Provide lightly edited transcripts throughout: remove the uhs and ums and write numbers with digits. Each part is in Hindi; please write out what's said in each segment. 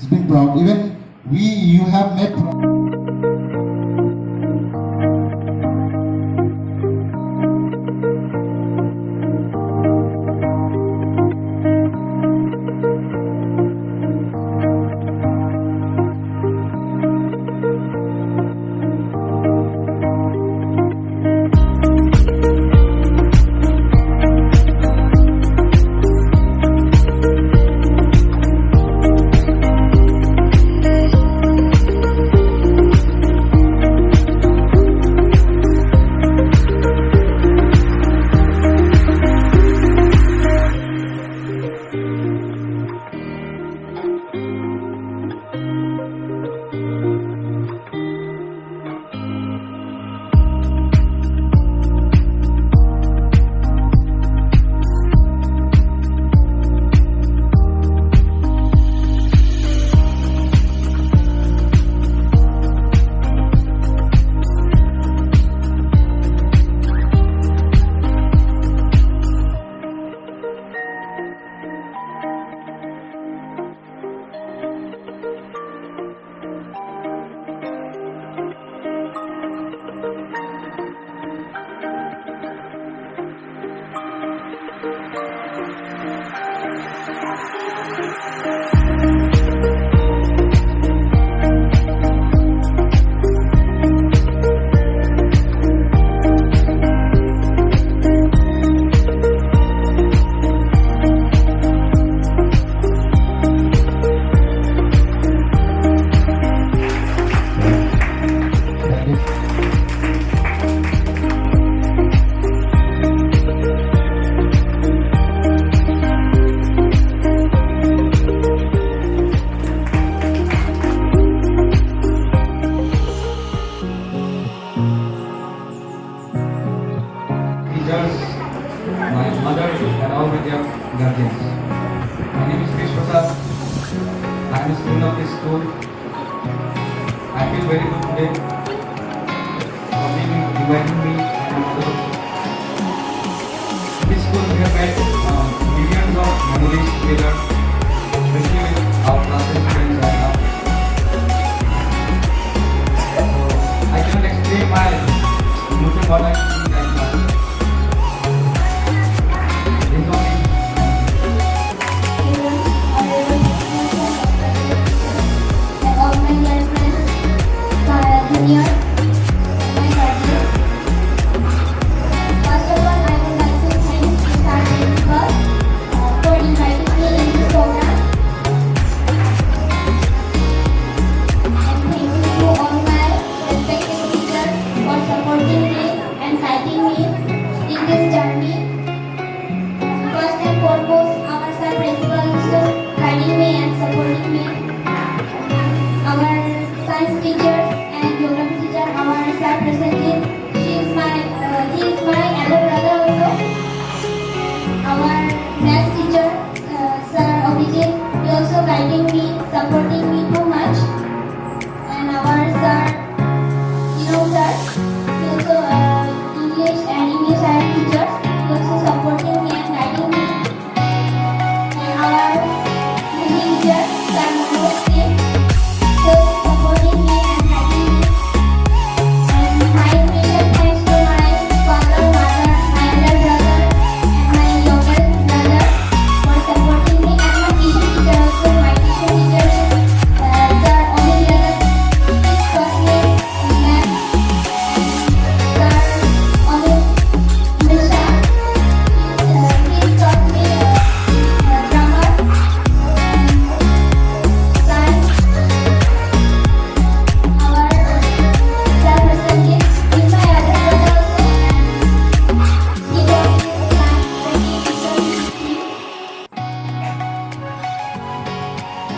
It's been proud. Even you have met. Teachers, my mother, and all my dear guardians. My name is Krish Prasad. I am a student of this school. I feel very good today for inviting me and my mother. In this school, we have made millions of memories together, especially with our classes friends and now. So I cannot explain my emotion what I feel right now. Supporting me too much, and our sir, sir, he also English and English and teachers, he also supporting me and guiding me. And our teacher, Sir Manoj Singh, he also supporting me and guiding me. And my special thanks to my father, mother, my elder brother, and my younger brother for supporting me, and my tuition teacher also, my tuition teacher.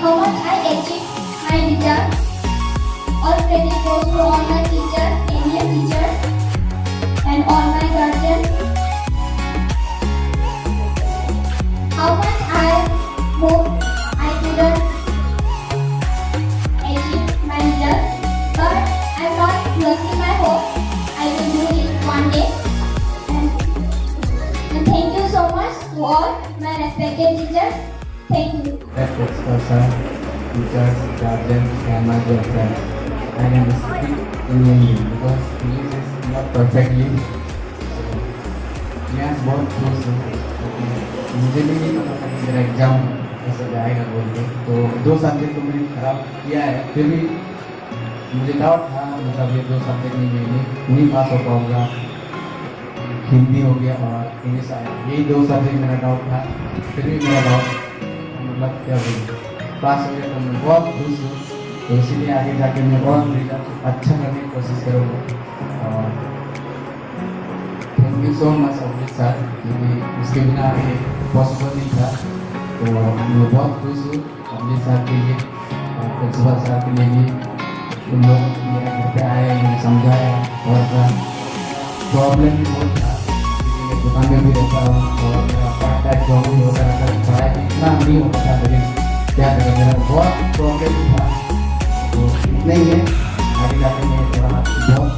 How much I achieved my result. All credit goes to all my teachers, Indian teachers, and all my guardians. How much I hoped I couldn't achieve my result, but I'm not losing my hope. I will do it one day. And thank you so much to all my respected teachers. Thank you. That's it, sir. teachers, guardians, and my dear friends. I am speaking in English because English is not perfectly. मैं बहुत खुश हूँ। मुझे भी नहीं पता था कि मेरा एग्जाम ऐसा जाएगा बोल के, तो 2 सब्जेक्ट तो मैंने खराब किया है, फिर भी मुझे डाउट था, मतलब ये 2 सब्जेक्ट नहीं पास हो पाऊंगा। हिंदी हो गया और इंग्लिश आया, यही 2 सब्जेक्ट मेरा डाउट था, फिर भी मेरा डाउट मतलब क्या बोलूँ पास हो गया, तो मैं बहुत खुश हूँ। तो इसीलिए आगे जाके मैं और रिजल्ट अच्छा करने की कोशिश करूँगा। और thank you so much Abhijit sir, क्योंकि उसके बिना ये पॉसिबल नहीं था। तो मैं बहुत खुश हूँ अभिजीत सर के लिए और प्रिंसिपल सर के लिए भी। उन लोग मेरे घर पे आए, उन्हें समझाया और प्रॉब्लम भी बहुत था, क्योंकि मैं दुकान में भी रहता हूँ और मेरा पार्ट टाइम जॉब भी होता रहता है, पढ़ाई इतना नहीं होता था, लेकिन क्या करें मेरा बहुत प्रॉब्लम था। तो इतना ही है, आगे जाके मैं थोड़ा बहुत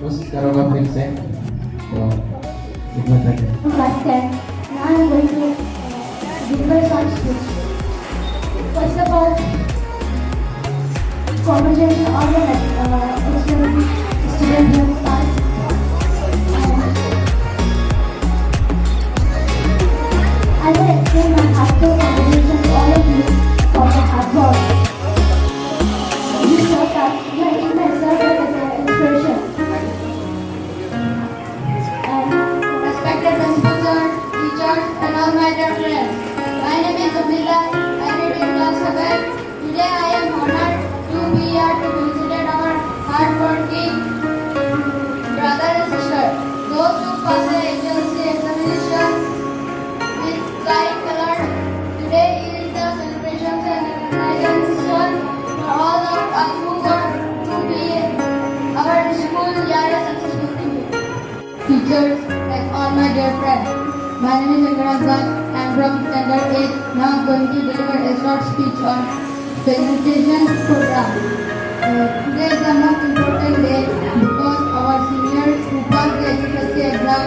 कोशिश करूँगा फिर से। तो इतना तक है। Class 10. Now I am going to give my short speech. First of all, congratulations to all the excellent students who have passed. I will extend my heartfelt congratulations to all of you for the hard work. You showed up, making myself as an inspiration. Respected principal sir, teachers, and all my dear friends. My name is Abdullah. I read in class 7. Today I am honored to be here to felicitate our hardworking brother and sister. Those who pass the HLC examination with flying color. Today is the celebrations and recognition for all of us who work to be our school year a successful thing. Teachers and all my dear friends. My name is Shankar Bhatt. I am from Standard 8. Now I am going to deliver a short speech on presentation program. Today is the most important day because our seniors who passed the SSLC exam,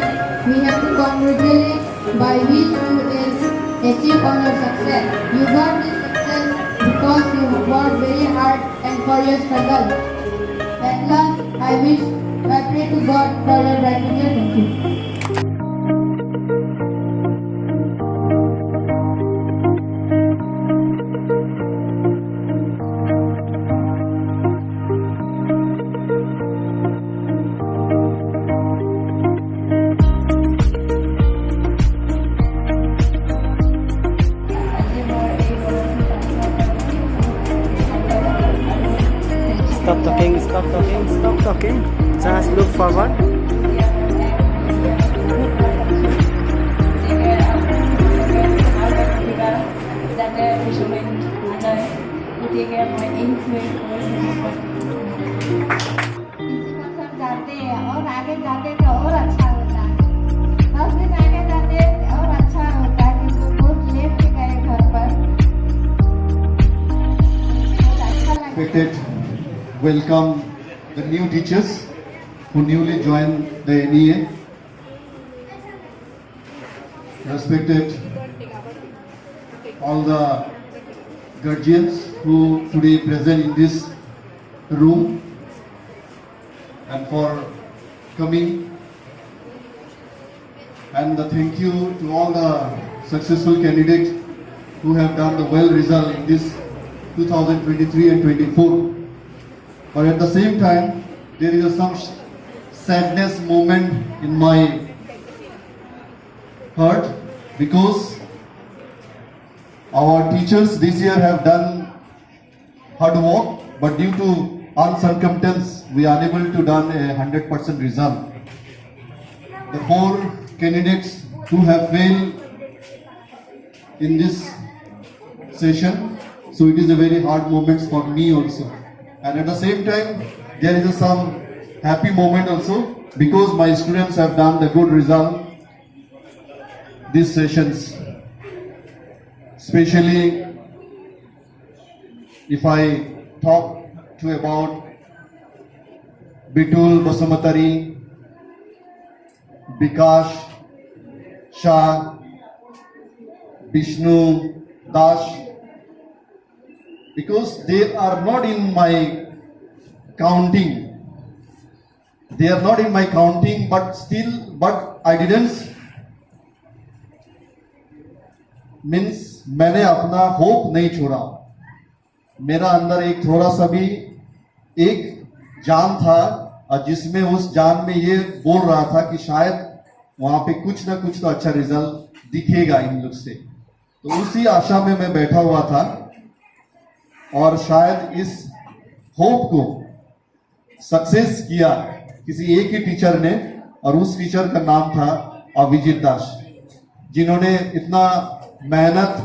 we have to congratulate by which you will achieve on your success. You got this success because you worked very hard and for your struggle. At last, I pray to God for your bright future. Thank you. Stop talking. Just look forward. जाते हैं और आगे जाते तो और अच्छा होता है। 10 दिन आगे जाते और अच्छा होता है, क्योंकि बहुत लेट से गए घर पर। बहुत अच्छा लगा। Respected, welcome the new teachers who newly joined the NEA. Respected all the guardians who today present in this room and for coming, and the thank you to all the successful candidates who have done the well result in this 2023 and 24. But at the same time, there is some sadness moment in my heart because our teachers this year have done hard work, but due to uncircumstance, we are unable to done a 100% result. The 4 candidates who have failed in this session, so it is a very hard moment for me also. And at the same time, there is some happy moment also because my students have done the good result these sessions. Especially if I talk to about Bitul Basumatari, Bikash Shah, Vishnu Das, because they are not in my counting. They are not in my counting, but I didn't means मैंने अपना होप नहीं छोड़ा. मेरा अंदर एक थोड़ा सा भी एक जान था, और जिसमें उस जान में ये बोल रहा था कि शायद वहां पे कुछ ना कुछ तो अच्छा रिजल्ट दिखेगा इन लोग से. तो उसी आशा में मैं बैठा हुआ था, और शायद इस होप को सक्सेस किया किसी एक ही टीचर ने, और उस टीचर का नाम था अभिजीत दास, जिन्होंने इतना मेहनत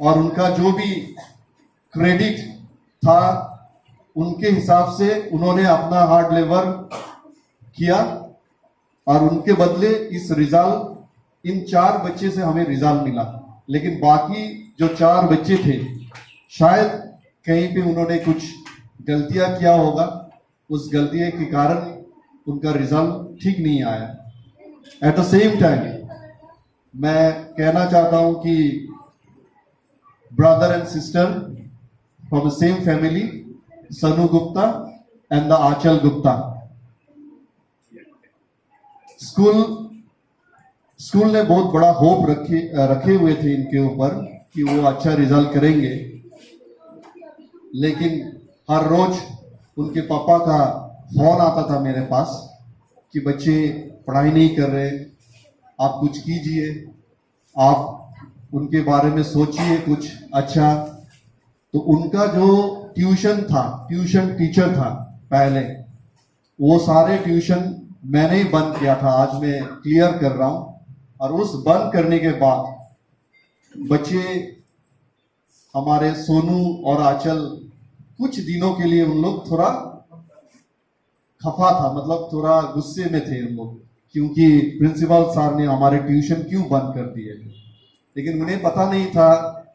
और उनका जो भी क्रेडिट था उनके हिसाब से उन्होंने अपना हार्ड लेबर किया, और उनके बदले इस रिजल्ट इन 4 बच्चे से हमें रिजल्ट मिला. लेकिन बाकी जो 4 बच्चे थे, शायद कहीं पे उन्होंने कुछ गलतियां किया होगा, उस गलतियों के कारण उनका रिजल्ट ठीक नहीं आया. एट द सेम टाइम मैं कहना चाहता हूं कि brother and sister from the same family, Sanu Gupta and the Aanchal Gupta, school ने बहुत बड़ा होप रखे हुए थे इनके ऊपर कि वो अच्छा रिजल्ट करेंगे. लेकिन हर रोज उनके पापा का फोन आता था मेरे पास कि बच्चे पढ़ाई नहीं कर रहे, आप कुछ कीजिए, आप उनके बारे में सोचिए कुछ अच्छा. तो उनका जो ट्यूशन टीचर था पहले, वो सारे ट्यूशन मैंने ही बंद किया था, आज मैं क्लियर कर रहा हूं. और उस बंद करने के बाद बच्चे हमारे सोनू और आंचल कुछ दिनों के लिए उन लोग थोड़ा खफा था, मतलब थोड़ा गुस्से में थे उन लोग, क्योंकि प्रिंसिपल सर ने हमारे ट्यूशन क्यों बंद कर दिए. लेकिन उन्हें पता नहीं था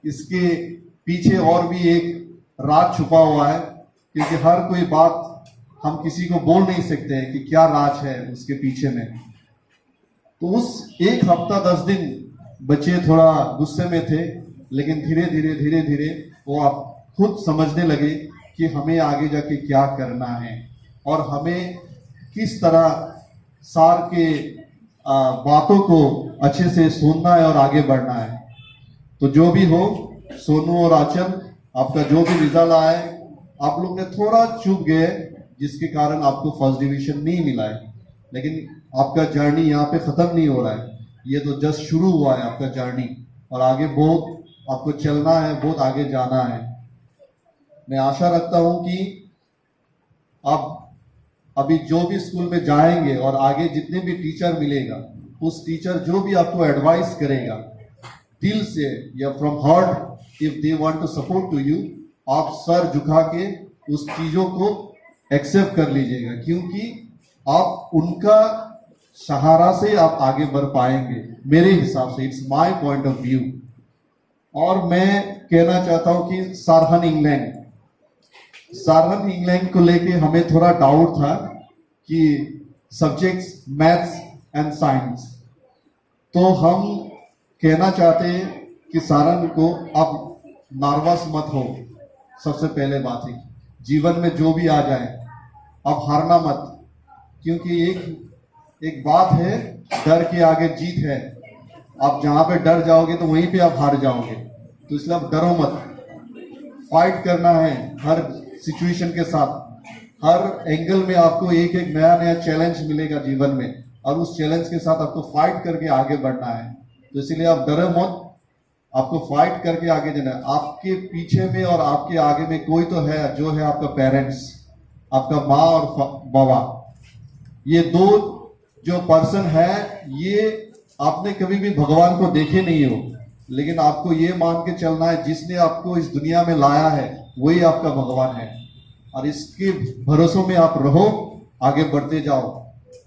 इसके पीछे और भी एक राज छुपा हुआ है, क्योंकि हर कोई बात हम किसी को बोल नहीं सकते हैं कि क्या राज है उसके पीछे में. तो उस एक हफ्ता 10 दिन बच्चे थोड़ा गुस्से में थे, लेकिन धीरे धीरे वो आप खुद समझने लगे कि हमें आगे जाके क्या करना है और हमें किस तरह सार के बातों को अच्छे से सुनना है और आगे बढ़ना है. तो जो भी हो, सोनू और आंचल, आपका जो भी रिजल्ट आए, आप लोग ने थोड़ा चूक गए जिसके कारण आपको फर्स्ट डिवीजन नहीं मिला है. लेकिन आपका जर्नी यहाँ पे खत्म नहीं हो रहा है, ये तो जस्ट शुरू हुआ है आपका जर्नी, और आगे बहुत आपको चलना है, बहुत आगे जाना है. मैं आशा रखता हूं कि आप अभी जो भी स्कूल में जाएंगे और आगे जितने भी टीचर मिलेगा, उस टीचर जो भी आपको एडवाइस करेगा दिल से या from heart, if they want to support to you, आप सर झुका के उस चीजों को एक्सेप्ट कर लीजिएगा, क्योंकि आप उनका सहारा से आप आगे बढ़ पाएंगे. मेरे हिसाब से it's my point of view. और मैं कहना चाहता हूं कि सारहन इंग्लैंड को लेके हमें थोड़ा डाउट था कि सब्जेक्ट्स मैथ्स एंड साइंस, तो हम कहना चाहते हैं कि सारन को अब नर्वस मत हो. सबसे पहले बात है, जीवन में जो भी आ जाए अब हारना मत, क्योंकि एक बात है, डर के आगे जीत है. आप जहां पे डर जाओगे तो वहीं पे आप हार जाओगे. तो इसलिए आप डरो मत, फाइट करना है हर सिचुएशन के साथ. हर एंगल में आपको एक नया चैलेंज मिलेगा जीवन में, और उस चैलेंज के साथ आपको फाइट करके आगे बढ़ना है. तो इसलिए आप डरो मत, आपको फाइट करके आगे जाना है. आपके पीछे में और आपके आगे में कोई तो है, जो है आपका पेरेंट्स, आपका माँ और बाबा. ये दो जो पर्सन है, ये आपने कभी भी भगवान को देखे नहीं हो, लेकिन आपको ये मान के चलना है, जिसने आपको इस दुनिया में लाया है वही आपका भगवान है. और इसके भरोसों में आप रहो, आगे बढ़ते जाओ.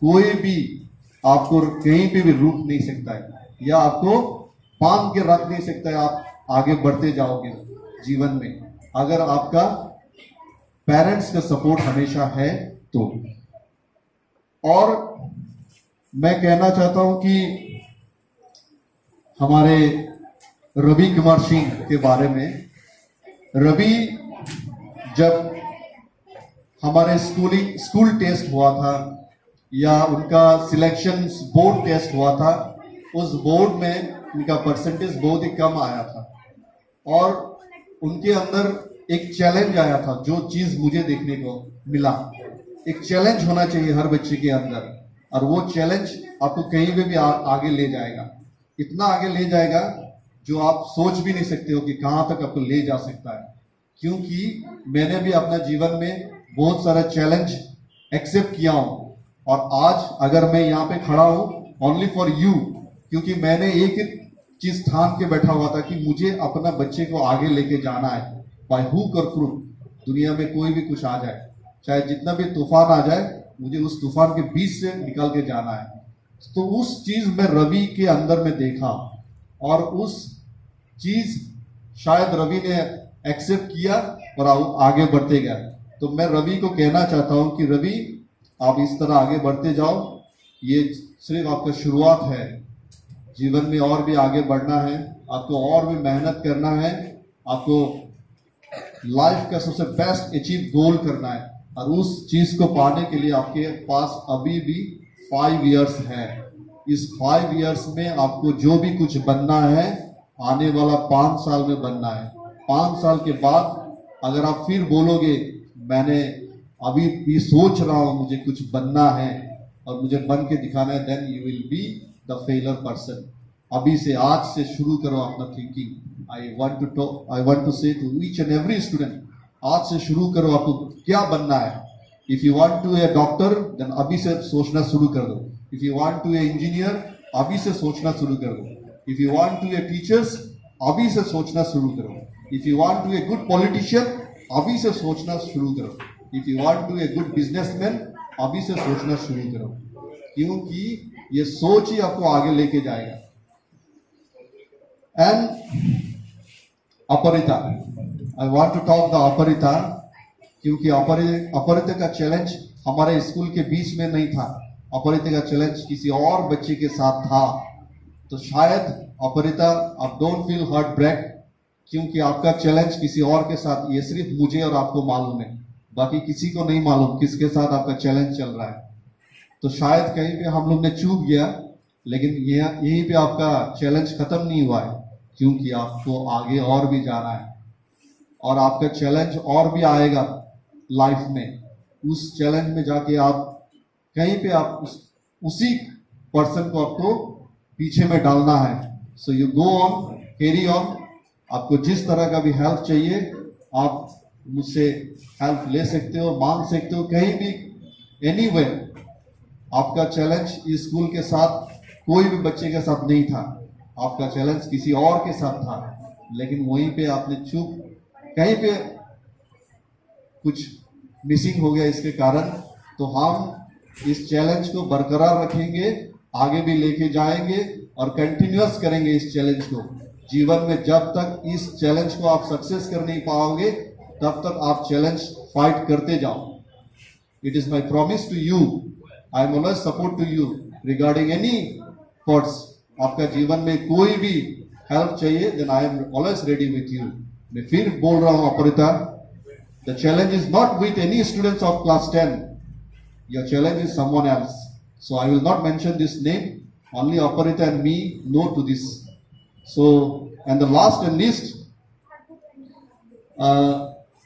कोई भी आपको कहीं पे भी रोक नहीं सकता है, या आपको बांध के रख नहीं सकता है. आप आगे बढ़ते जाओगे जीवन में, अगर आपका पेरेंट्स का सपोर्ट हमेशा है तो. और मैं कहना चाहता हूं कि हमारे रवि कुमार सिंह के बारे में, रवि जब हमारे स्कूल टेस्ट हुआ था या उनका सिलेक्शन बोर्ड टेस्ट हुआ था, उस बोर्ड में उनका परसेंटेज बहुत ही कम आया था और उनके अंदर एक चैलेंज आया था। जो चीज मुझे देखने को मिला, एक चैलेंज होना चाहिए हर बच्चे के अंदर, और वो चैलेंज आपको कहीं पे भी आगे ले जाएगा, इतना आगे ले जाएगा जो आप सोच भी नहीं सकते हो कि कहां तक आपको ले जा सकता है। क्योंकि मैंने भी अपना जीवन में बहुत सारा चैलेंज एक्सेप्ट किया हूं और आज अगर मैं यहाँ पे खड़ा हूं ओनली फॉर यू, क्योंकि मैंने एक चीज ठान के बैठा हुआ था कि मुझे अपना बच्चे को आगे लेके जाना है, बाय हुक और क्रूक। दुनिया में कोई भी कुछ आ जाए, चाहे जितना भी तूफान आ जाए, मुझे उस तूफान के बीच से निकल के जाना है। तो उस चीज में रवि के अंदर में देखा और उस चीज शायद रवि ने एक्सेप्ट किया और आगे बढ़ते गए। तो मैं रवि को कहना चाहता हूं कि रवि, आप इस तरह आगे बढ़ते जाओ, ये सिर्फ आपका शुरुआत है। जीवन में और भी आगे बढ़ना है, आपको और भी मेहनत करना है, आपको लाइफ का सबसे बेस्ट अचीव गोल करना है और उस चीज को पाने के लिए आपके पास अभी भी 5 इयर्स है। इस 5 इयर्स में आपको जो भी कुछ बनना है, आने वाला 5 साल में बनना है। 5 साल के बाद अगर आप फिर बोलोगे मैंने अभी भी सोच रहा हूं मुझे कुछ बनना है और मुझे बन के दिखाना है, then you will be the failure person. अभी से, आज से शुरू करो अपना thinking. I want to say to each and every student, आज से शुरू करो आपको क्या बनना है। If you want to a doctor, then अभी से सोचना शुरू कर दो। If you want to a engineer, अभी से सोचना शुरू कर दो। If you want to a teachers, अभी से सोचना शुरू करो। If you want to a good politician, अभी से सोचना शुरू करो। If you want to a good businessman, अभी से सोचना शुरू करो, क्योंकि ये सोच ही आपको आगे लेके जाएगा। And Aparita, I want to talk the Aparita, क्योंकि अपरिता का चैलेंज हमारे स्कूल के बीच में नहीं था, अपरिता का चैलेंज किसी और बच्चे के साथ था। तो शायद अपरिता, आप डोंट फील हार्ट ब्रेक, क्योंकि आपका चैलेंज किसी और के साथ, ये सिर्फ मुझे और आपको मालूम है, बाकी किसी को नहीं मालूम किसके साथ आपका चैलेंज चल रहा है। तो शायद कहीं पे हम लोग ने चूक गया, लेकिन यहीं पे आपका चैलेंज खत्म नहीं हुआ है, क्योंकि आपको आगे और भी जाना है और आपका चैलेंज और भी आएगा लाइफ में। उस चैलेंज में जाके आप कहीं पे आप उसी पर्सन को आपको पीछे में डालना है। So you go on, carry on. आपको जिस तरह का भी हेल्प चाहिए, आप मुझसे हेल्प ले सकते हो, मांग सकते हो, कहीं भी, एनीवे। आपका चैलेंज इस स्कूल के साथ कोई भी बच्चे के साथ नहीं था, आपका चैलेंज किसी और के साथ था, लेकिन वहीं पे आपने चूक, कहीं पे कुछ मिसिंग हो गया इसके कारण। तो हम इस चैलेंज को बरकरार रखेंगे, आगे भी लेके जाएंगे और कंटिन्यूअस करेंगे इस चैलेंज को जीवन में। जब तक इस चैलेंज को आप सक्सेस कर नहीं पाओगे, तब तक आप चैलेंज फाइट करते जाओ। It is my promise to you, I am always support to you regarding any thoughts. आपका जीवन में कोई भी हेल्प चाहिए, then I am always ready with you. मैं फिर बोल रहा हूं Aparita, the challenge is not with any students of class 10, your challenge is someone else. So I will not mention this name, only Aparita and me know to this. So, and the last and least,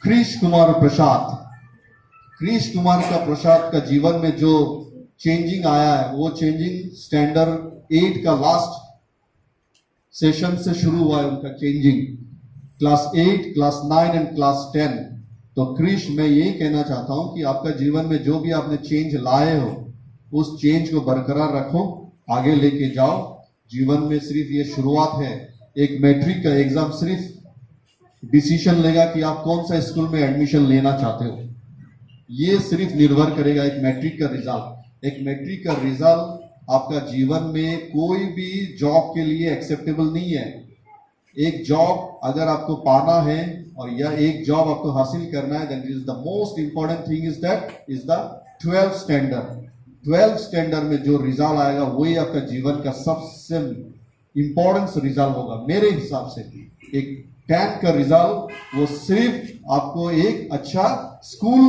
Krish Kumar Prasad. Krish Kumar का प्रसाद का जीवन में जो चेंजिंग आया है, वो चेंजिंग स्टैंडर्ड 8 का लास्ट सेशन से शुरू हुआ है। उनका changing class 8, class 9 and class 10। तो क्रिश, मैं यही कहना चाहता हूं कि आपका जीवन में जो भी आपने चेंज लाए हो, उस चेंज को बरकरार रखो, आगे लेके जाओ। जीवन में सिर्फ ये शुरुआत है। एक मैट्रिक का एग्जाम सिर्फ डिसीजन लेगा कि आप कौन सा स्कूल में एडमिशन लेना चाहते हो। ये सिर्फ निर्भर करेगा एक मैट्रिक का रिजल्ट। एक मैट्रिक का रिजल्ट आपका जीवन में कोई भी जॉब के लिए एक्सेप्टेबल नहीं है। एक जॉब अगर आपको पाना है और यह एक जॉब आपको हासिल करना है, then is the most important thing is that is the 12th standard. 12th standard में जो रिजल्ट आएगा वही आपका जीवन का सबसे इंपॉर्टेंट रिजल्ट होगा मेरे हिसाब से। एक 10 का रिजल्ट वो सिर्फ आपको एक अच्छा स्कूल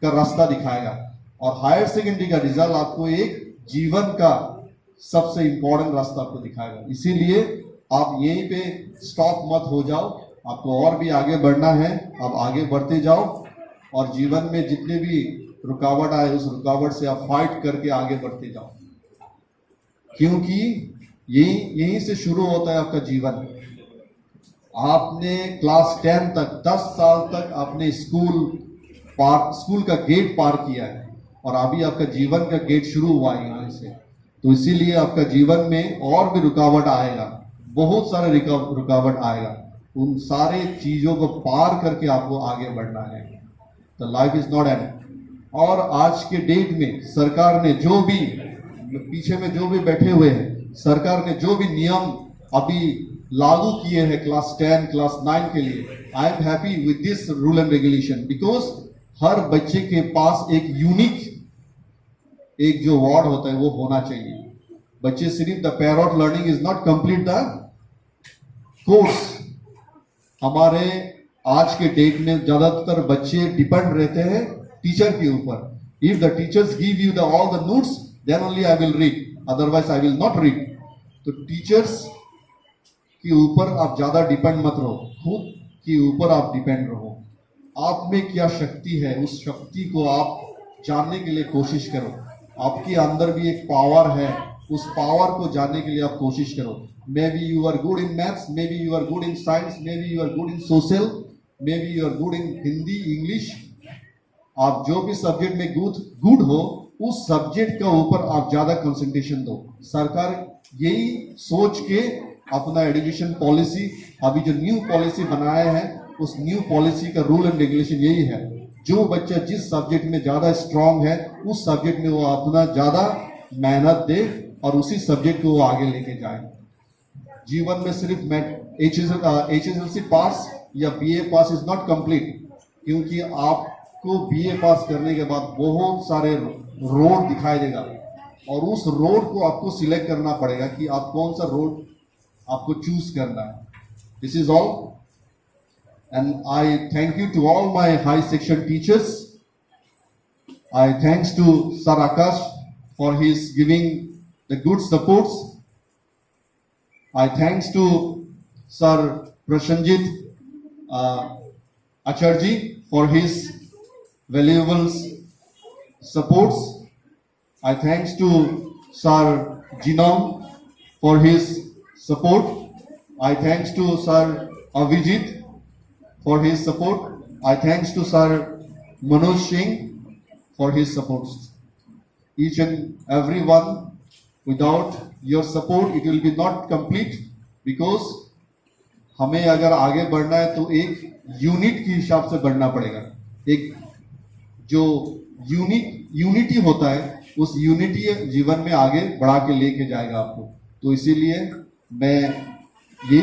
का रास्ता दिखाएगा, और हायर सेकेंडरी का रिजल्ट आपको एक जीवन का सबसे इंपॉर्टेंट रास्ता आपको दिखाएगा। इसीलिए आप यहीं पे स्टॉप मत हो जाओ, आपको और भी आगे बढ़ना है। आप आगे बढ़ते जाओ और जीवन में जितने भी रुकावट आए उस रुकावट से आप फाइट करके आगे बढ़ते जाओ, क्योंकि यहीं से शुरू होता है आपका जीवन। आपने क्लास 10 तक 10 साल तक आपने स्कूल का गेट पार किया है, और अभी आपका जीवन का गेट शुरू हुआ है यहाँ से। तो इसीलिए आपका जीवन में और भी रुकावट आएगा, बहुत सारे रुकावट आएगा। उन सारे चीजों को पार करके आपको आगे बढ़ना है। तो लाइफ इज नॉट एंड। और आज के डेट में सरकार ने जो भी पीछे में जो भी बैठे हुए हैं, सरकार ने जो भी नियम अभी लागू किए हैं क्लास 10 क्लास 9 के लिए, I am happy with this rule and regulation, because हर बच्चे के पास एक यूनिक एक जो वर्ड होता है वो होना चाहिए। बच्चे सिर्फ the parrot learning is not complete the course. हमारे आज के डेट में ज्यादातर बच्चे डिपेंड रहते हैं टीचर के ऊपर। If the teachers give you the all the notes then only I will read, otherwise I will not read. तो टीचर्स के ऊपर आप ज्यादा डिपेंड मत रहो, खुद के ऊपर आप डिपेंड रहो। आप में क्या शक्ति है उस शक्ति को आप जानने के लिए कोशिश करो। आपके अंदर भी एक पावर है, उस पावर को जानने के लिए आप कोशिश करो। Maybe you are good in maths, maybe you are good in science, maybe you are good in social, maybe you are good in Hindi English. आप जो भी सब्जेक्ट में गुड हो उस सब्जेक्ट का ऊपर आप ज्यादा कंसंट्रेशन दो। सरकार यही सोच के अपना एजुकेशन पॉलिसी अभी जो न्यू पॉलिसी बनाया है, उस न्यू पॉलिसी का रूल एंड रेगुलेशन यही है, जो बच्चा जिस सब्जेक्ट में ज्यादा स्ट्रांग है उस सब्जेक्ट में वो अपना ज्यादा मेहनत दे और उसी सब्जेक्ट को वो आगे लेके जाए। जीवन में सिर्फ HSLC पास या BA pass is not complete, क्योंकि आपको BA पास करने के बाद बहुत सारे रोड दिखाई देगा, और उस रोड को आपको सिलेक्ट करना पड़ेगा कि आप कौन सा रोड आपको चूज करना है। This is all, and I thank you to all my high section teachers. I thanks to sir Akash for his giving the good supports. I thanks to Sir Prashanjit Acharji for his valuable supports. I thanks to Sir Jinom for his support. I thanks to Sir Avijit for his support. I thanks to Sir Manoj Singh for his supports. Each and every one, without your support it will be not complete, because हमें अगर आगे बढ़ना है तो एक यूनिट के हिसाब से बढ़ना पड़ेगा। एक जो यूनिटी होता है उस यूनिटी जीवन में आगे बढ़ा के लेके जाएगा आपको। तो इसीलिए मैं ये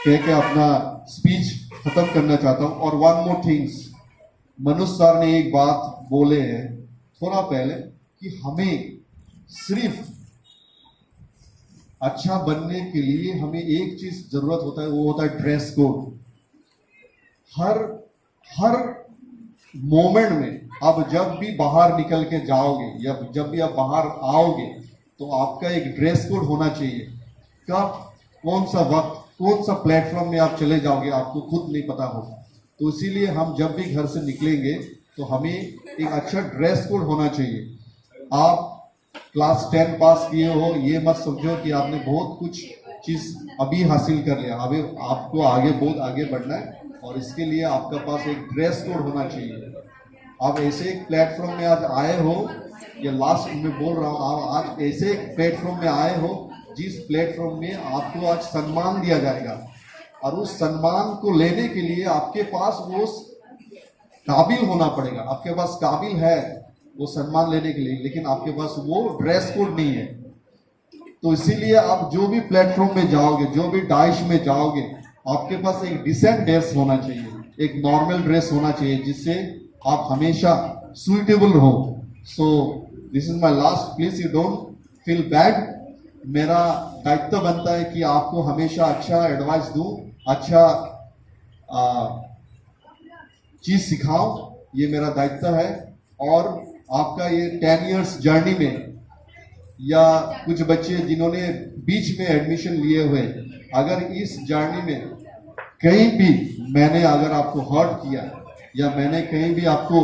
कह के अपना स्पीच खत्म करना चाहता हूं। और one more things, Manoj sir ने एक बात बोले हैं थोड़ा पहले कि हमें सिर्फ अच्छा बनने के लिए हमें एक चीज जरूरत होता है, वो होता है ड्रेस कोड। हर मोमेंट में आप जब भी बाहर निकल के जाओगे या जब भी आप बाहर आओगे तो आपका एक ड्रेस कोड होना चाहिए। कब, कौन सा वक्त, कौन सा प्लेटफॉर्म में आप चले जाओगे आपको खुद नहीं पता होगा। तो इसीलिए हम जब भी घर से निकलेंगे तो हमें एक अच्छा ड्रेस कोड होना चाहिए। आप क्लास 10 पास किए हो ये मत समझो कि आपने बहुत कुछ चीज अभी हासिल कर लिया। अभी आपको आगे बहुत आगे बढ़ना है, और इसके लिए आपका पास एक ड्रेस कोड होना चाहिए। आप ऐसे एक प्लेटफॉर्म में आज आए हो, या लास्ट में बोल रहा हूँ, आप आज ऐसे एक प्लेटफॉर्म में आए हो जिस प्लेटफॉर्म में आपको आज सम्मान दिया जाएगा, और उस सम्मान को लेने के लिए आपके पास वो काबिल होना पड़ेगा। आपके पास काबिल है वो सम्मान लेने के लिए, लेकिन आपके पास वो ड्रेस कोड नहीं है। तो इसीलिए आप जो भी प्लेटफॉर्म में जाओगे, जो भी डाइश में जाओगे, आपके पास एक डिसेंट ड्रेस होना चाहिए, एक नॉर्मल ड्रेस होना चाहिए, जिससे आप हमेशा सुइटेबल रहो। So this is my last, please you don't feel bad. मेरा दायित्व बनता है कि आपको हमेशा अच्छा एडवाइस दूं, अच्छा चीज सिखाऊं, ये मेरा दायित्व है। और आपका ये 10 इयर्स जर्नी में, या कुछ बच्चे जिन्होंने बीच में एडमिशन लिए हुए, अगर इस जर्नी में कहीं भी मैंने अगर आपको हर्ट किया या मैंने कहीं भी आपको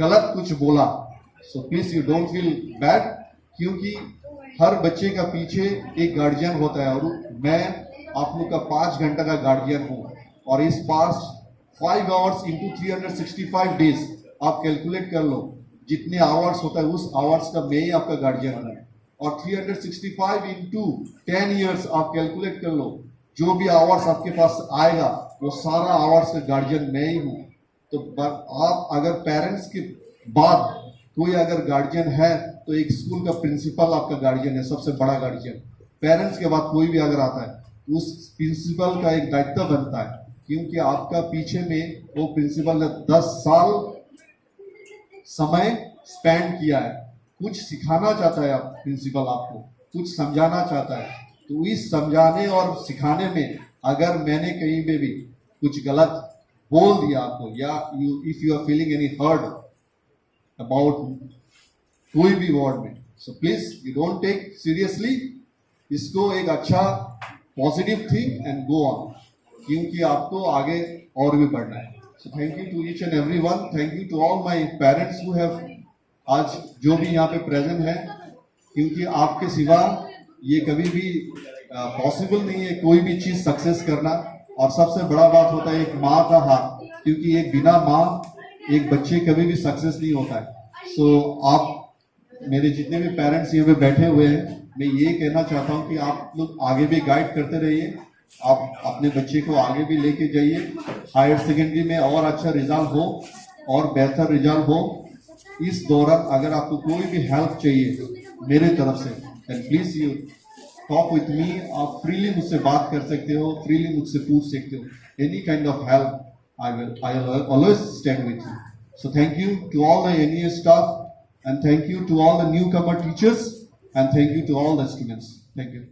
गलत कुछ बोला, सो please you don't feel bad, क्योंकि हर बच्चे का पीछे एक गार्जियन होता है और मैं आप लोग का 5 घंटा का गार्जियन हूं। और इस पास 5 आवर्स इंटू 365 डेज आप कैलकुलेट कर लो, जितने आवर्स होता है उस आवर्स का मैं ही आपका गार्जियन हूं। और 365 इंटू 10 ईयर्स आप कैलकुलेट कर लो, जो भी आवर्स आपके पास आएगा वो सारा आवर्स का गार्जियन मैं ही हूं। तो आप अगर पेरेंट्स के बाद कोई अगर गार्जियन है तो एक स्कूल का प्रिंसिपल आपका गार्जियन है, सबसे बड़ा गार्जियन। पेरेंट्स के बाद कोई भी अगर आता है उस प्रिंसिपल का एक दायित्व बनता है, क्योंकि आपका पीछे में वो प्रिंसिपल ने 10 साल समय स्पेंड किया है। कुछ सिखाना चाहता है आप प्रिंसिपल, आपको कुछ समझाना चाहता है। तो इस समझाने और सिखाने में अगर मैंने कहीं पे भी कुछ गलत बोल दिया आपको, या if you are feeling any hurt about कोई भी वर्ड में, so please you don't take seriously, इसको एक अच्छा positive thing and go on, क्योंकि आपको आगे और भी बढ़ना है। So thank you to each and everyone, thank you to all my parents who have आज जो भी यहाँ पे प्रेजेंट है, क्योंकि आपके सिवा ये कभी भी पॉसिबल नहीं है कोई भी चीज सक्सेस करना। और सबसे बड़ा बात होता है एक माँ का हाथ, क्योंकि एक बिना माँ एक बच्चे कभी भी सक्सेस नहीं होता है। सो आप मेरे जितने भी पेरेंट्स यहाँ पे बैठे हुए हैं, मैं ये कहना चाहता हूँ कि आप लोग आगे भी गाइड करते रहिए, आप अपने बच्चे को आगे भी लेके जाइए, हायर सेकेंडरी में और अच्छा रिजल्ट हो और बेहतर रिजल्ट हो। इस दौरान अगर आपको कोई भी हेल्प चाहिए मेरे तरफ से, then please you talk with me, आप फ्रीली मुझसे बात कर सकते हो, फ्रीली मुझसे पूछ सकते हो। Any kind of help I will always stand with you. So thank you to all the NEA staff, and thank you to all the newcomer teachers, and thank you to all the students. Thank you.